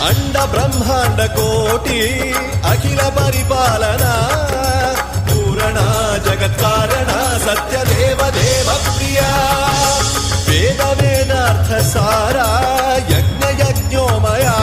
అండ బ్రహ్మాండ కోటి అఖిల పరిపాలన పూరణ జగత్కారణ సత్యదేవ దేవ ప్రియా వేద వేదార్థ సారా యజ్ఞ యజ్ఞోమయా